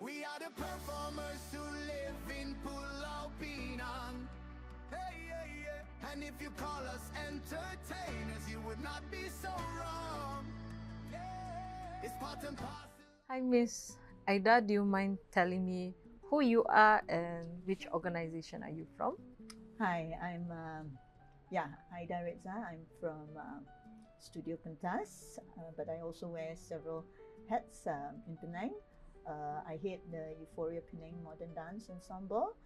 We are the performers who live in Pulau Pinang. Hey, yeah, yeah. And if you call us entertainers, you would not be so wrong. Yeah. It's part and parcel. Hi, Miss Aida. Do you mind telling me who you are and which organization are you from? Hi, I'm Aida Redza. I'm from Studio Pentas, but I also wear several hats in Penang. I head the Euphoria Penang Modern Dance Ensemble.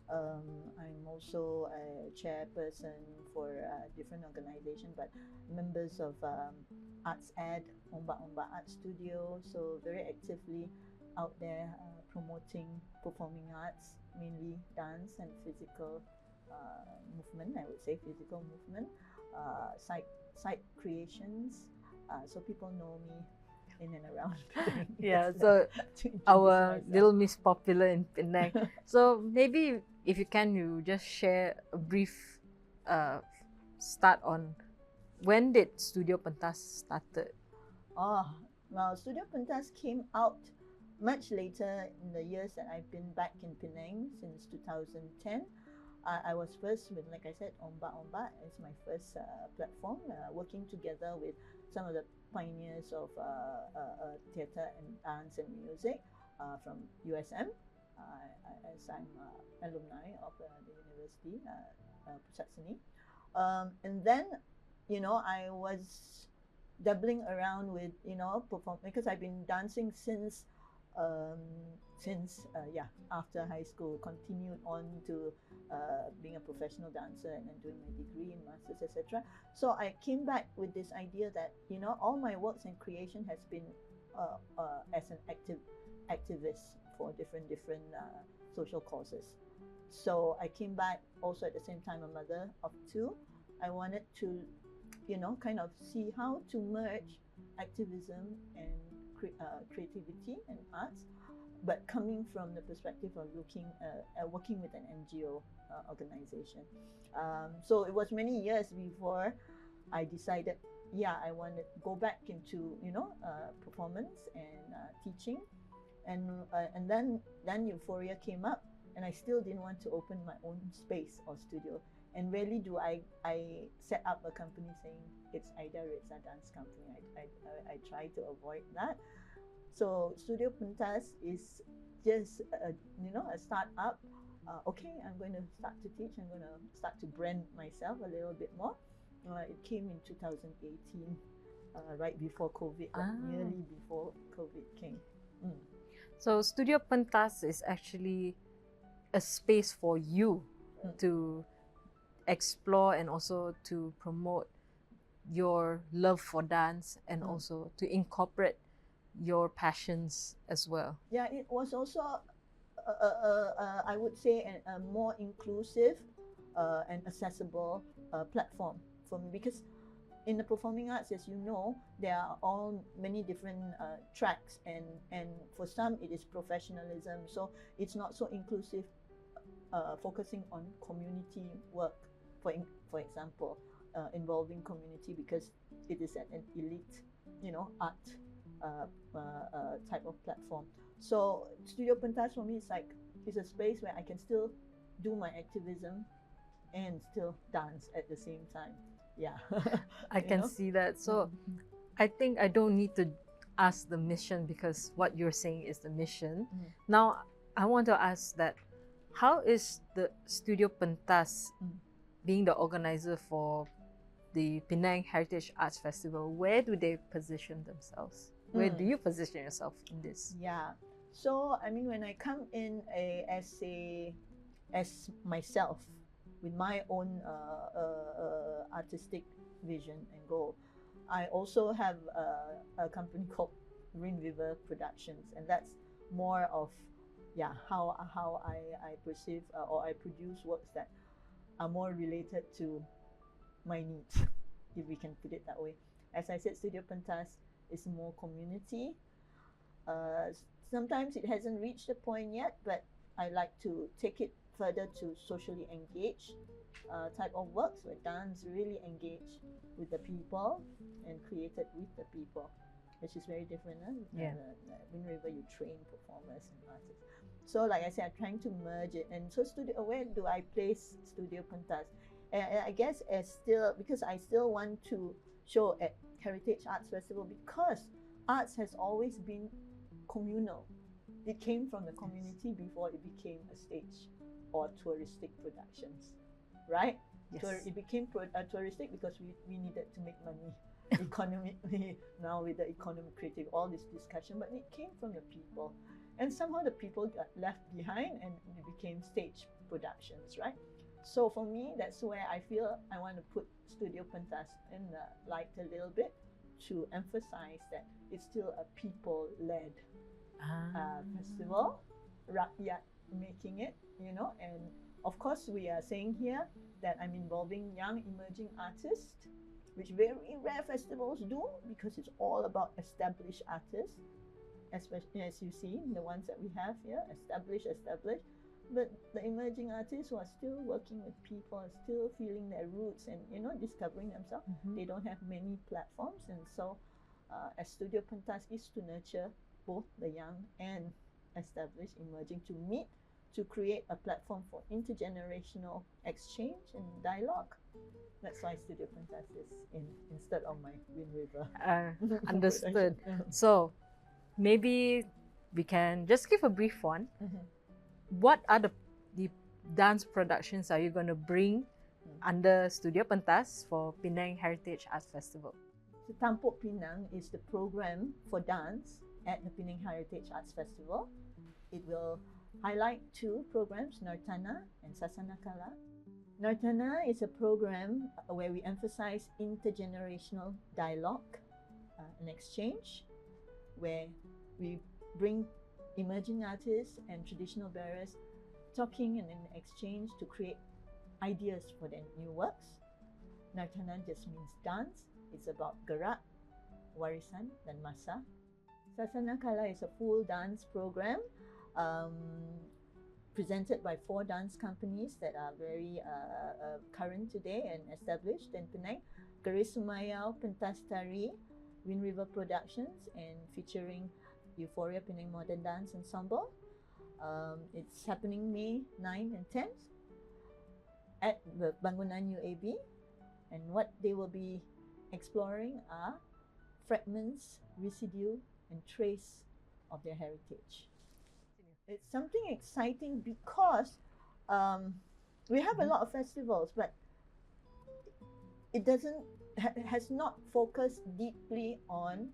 I'm also a chairperson for different organizations, but members of Arts Ed, Ombak Art Studio, so very actively out there promoting performing arts, mainly dance and physical movement. I would say physical movement, site creations, so people know me in and around Penang. Yeah, Yes, so to introduce our myself. little Miss Popular in Penang. So maybe if you can, you just share a brief start on when did Studio Pentas started? Oh, well, Studio Pentas came out much later in the years that I've been back in Penang since 2010. I was first with, like I said, Ombak is my first platform, working together with some of the pioneers of theatre and dance and music from USM, as I'm alumni of the university, Pusat Seni. And then, I was dabbling around with, perform, because I've been dancing since after high school, continued on to being a professional dancer and then doing my degree and masters, etc. So I came back with this idea that all my works and creation has been as an activist for different social causes. So I came back also at the same time a mother of two. I wanted to kind of see how to merge activism and creativity and arts, but coming from the perspective of working with an NGO organization. So it was many years before I decided, I want to go back into performance and teaching, and then Euphoria came up, and I still didn't want to open my own space or studio. And rarely do I set up a company saying it's Aida Redza Dance Company. I try to avoid that. So Studio Pentas is just a start-up. Okay, I'm going to start to teach. I'm going to start to brand myself a little bit more. It came in 2018, right before COVID, nearly before COVID came. So Studio Pentas is actually a space for you to explore and also to promote your love for dance and also to incorporate your passions as well. Yeah, it was also I would say a more inclusive and accessible platform for me, because in the performing arts, as you know, there are all many different tracks, and for some it is professionalism, so it's not so inclusive, focusing on community work, for example, involving community, because it is an elite art type of platform. So Studio Pentas for me is a space where I can still do my activism and still dance at the same time. Yeah. I can see that. So I think I don't need to ask the mission, because what you're saying is the mission. Now I want to ask that, how is the Studio Pentas being the organizer for the Penang Heritage Arts Festival? Where do they position themselves? Where do you position yourself in this? Yeah. So I mean, when I come in as myself with my own artistic vision and goal, I also have a company called Green River Productions, and that's more of how I perceive or I produce works that are more related to my needs, if we can put it that way. As I said, Studio Pentas is more community. Sometimes it hasn't reached the point yet, but I like to take it further to socially engaged type of works, where dance really engage with the people and created with the people. which is very different. Yeah. Wind River, you train performers and artists. So like I said, I'm trying to merge it. And so where do I place Studio Pentas? I guess because I still want to show at Heritage Arts Festival, because arts has always been communal. It came from the community before it became a stage or touristic productions, right? Yes. It became touristic because we needed to make money economically. Now with the economic creative, all this discussion, but it came from the people. And somehow the people got left behind and it became stage productions, right? So for me, that's where I feel I want to put Studio Pentas in the light a little bit, to emphasize that it's still a people-led festival, rakyat making it, you know. And of course, we are saying here that I'm involving young emerging artists, which very rare festivals do, because it's all about established artists, especially as you see the ones that we have here, established. But the emerging artists who are still working with people, are still feeling their roots and, you know, discovering themselves, they don't have many platforms. And so as Studio Pentas is to nurture both the young and established emerging, to meet, to create a platform for intergenerational exchange and dialogue. That's why Studio Pentas is instead of my Wind River. Understood. So maybe we can just give a brief one. What are the dance productions are you going to bring under Studio Pentas for Penang Heritage Arts Festival? SETAMPUK Pinang is the program for dance at the Penang Heritage Arts Festival. It will highlight two programs, NARTANA and SASANAKALA. NARTANA is a program where we emphasize intergenerational dialogue and exchange, where we bring emerging artists and traditional bearers talking and in exchange to create ideas for their new works. Nartana just means dance. It's about gerak, warisan, dan masa. Sasanakala is a full dance program presented by 4 dance companies that are very current today and established in Penang. Garis Sumayau, Pentas Tari, Wind River Productions, and featuring Euphoria Penang Modern Dance Ensemble. It's happening May 9 and 10th at the Bangunan UAB, and what they will be exploring are fragments, residue, and trace of their heritage. It's something exciting because we have a lot of festivals, but it has not focused deeply on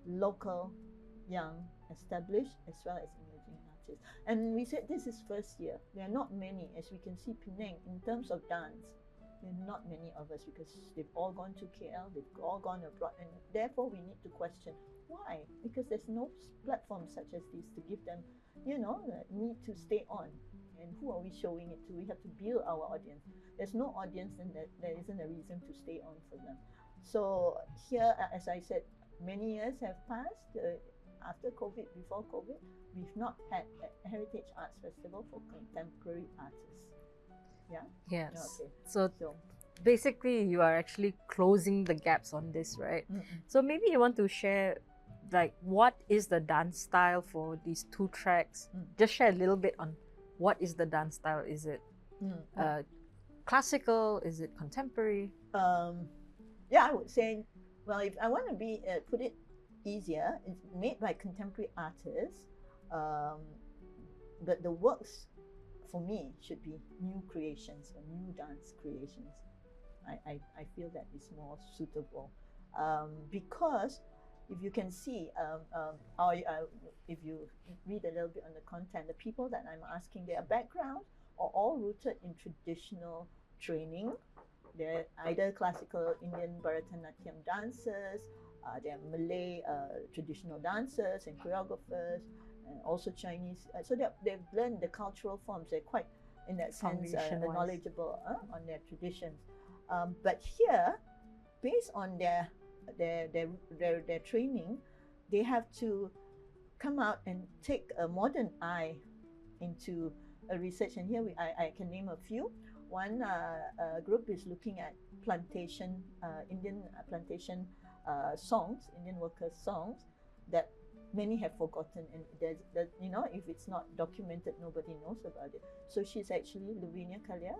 local, young, established, as well as emerging artists. And we said this is first year. There are not many, as we can see, Penang, in terms of dance. There are not many of us because they've all gone to KL, they've all gone abroad, and therefore we need to question why. Because there's no platforms such as this to give them, you know, the need to stay on. And who are we showing it to? We have to build our audience. There's no audience, and there isn't a reason to stay on for them. So here, as I said, many years have passed. After COVID, before COVID, we've not had a Heritage Arts Festival for contemporary artists. Yeah? Yes. Okay. So basically, you are actually closing the gaps on this, right? So maybe you want to share, like, what is the dance style for these 2 tracks? Just share a little bit on what is the dance style. Is it classical? Is it contemporary? Yeah, I would say, well, if I want to be put it easier, it's made by contemporary artists, but the works for me should be new creations or new dance creations. I feel that is more suitable because if you can see, if you read a little bit on the content, the people that I'm asking, their background are all rooted in traditional training. They're either classical Indian Bharatanatyam dancers, they're Malay traditional dancers and choreographers, and also Chinese. So they've learned the cultural forms. They're quite, in that sense, knowledgeable on their traditions. But here, based on their training, they have to come out and take a modern eye into a research. And here I can name a few. One group is looking at plantation, Indian plantation songs, Indian workers' songs, that many have forgotten, and there's that, you know, if it's not documented, nobody knows about it. So she's actually Lavinia Kalia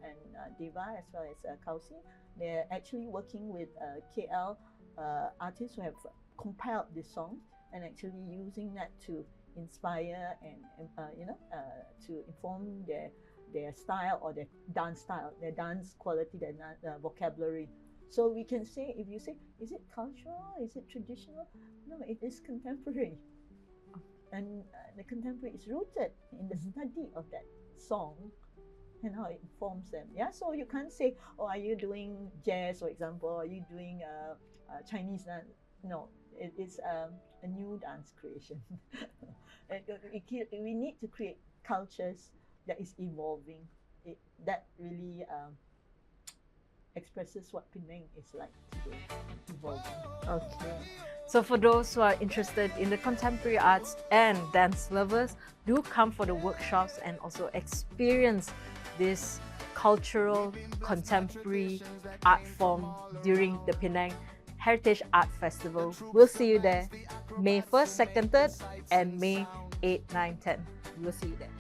and Deva, as well as Kausi. They're actually working with KL artists who have compiled this song and actually using that to inspire and to inform their style or their dance style, their dance quality, their vocabulary. So we can say, if you say, is it cultural? Is it traditional? No, it is contemporary. And the contemporary is rooted in the study of that song and how it informs them. Yeah, so you can't say, oh, are you doing jazz, for example? Are you doing Chinese dance? No, it is a new dance creation. We need to create cultures that is evolving. That really expresses what Penang is like today, evolving. Okay. So for those who are interested in the contemporary arts and dance lovers, do come for the workshops and also experience this cultural contemporary art form during the Penang Heritage Art Festival. We'll see you there May 1st, 2nd, 3rd and May 8, 9, 10. We'll see you there.